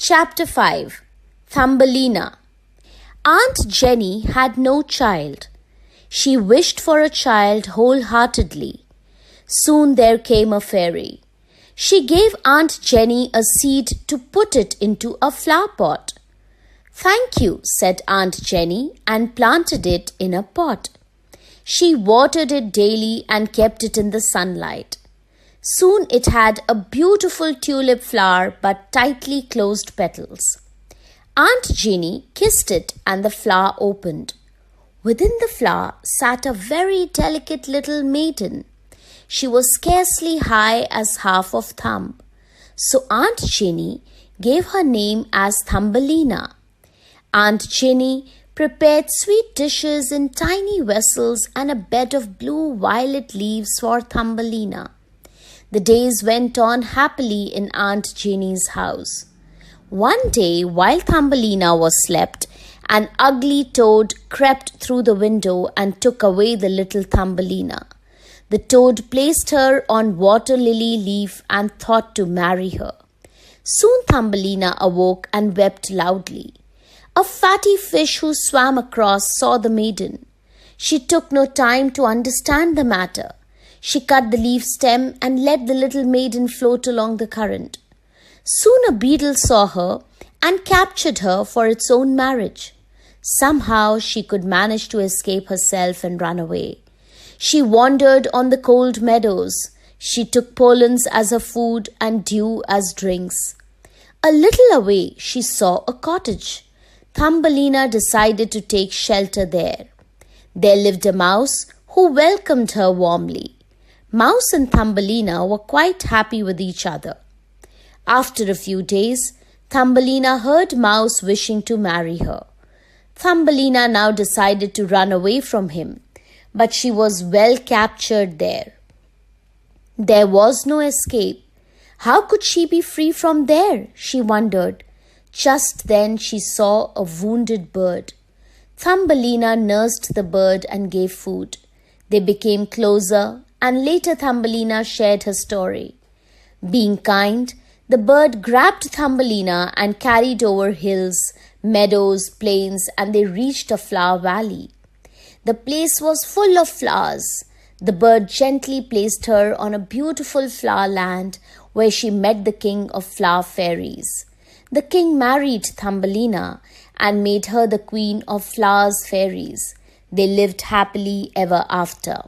Chapter 5 Thumbelina. Aunt Jenny had no child. She wished for a child wholeheartedly. Soon there came a fairy. She gave Aunt Jenny a seed to put it into a flower pot. "Thank you," said Aunt Jenny, and planted it in a pot. She watered it daily and kept it in the sunlight. Soon it had a beautiful tulip flower but tightly closed petals. Aunt Jenny kissed it and the flower opened. Within the flower sat a very delicate little maiden. She was scarcely high as half of thumb. So Aunt Jenny gave her name as Thumbelina. Aunt Jenny prepared sweet dishes in tiny vessels and a bed of blue violet leaves for Thumbelina. The days went on happily in Aunt Jenny's house. One day, while Thumbelina was slept, an ugly toad crept through the window and took away the little Thumbelina. The toad placed her on water lily leaf and thought to marry her. Soon Thumbelina awoke and wept loudly. A fatty fish who swam across saw the maiden. She took no time to understand the matter. She cut the leaf stem and let the little maiden float along the current. Soon a beetle saw her and captured her for its own marriage. Somehow she could manage to escape herself and run away. She wandered on the cold meadows. She took pollens as her food and dew as drinks. A little away she saw a cottage. Thumbelina decided to take shelter there. There lived a mouse who welcomed her warmly. Mouse and Thumbelina were quite happy with each other. After a few days, Thumbelina heard Mouse wishing to marry her. Thumbelina now decided to run away from him, but she was well captured there. There was no escape. How could she be free from there? She wondered. Just then she saw a wounded bird. Thumbelina nursed the bird and gave food. They became closer, and later Thumbelina shared her story. Being kind, the bird grabbed Thumbelina and carried over hills, meadows, plains, and they reached a flower valley. The place was full of flowers. The bird gently placed her on a beautiful flower land where she met the king of flower fairies. The king married Thumbelina and made her the queen of flowers fairies. They lived happily ever after.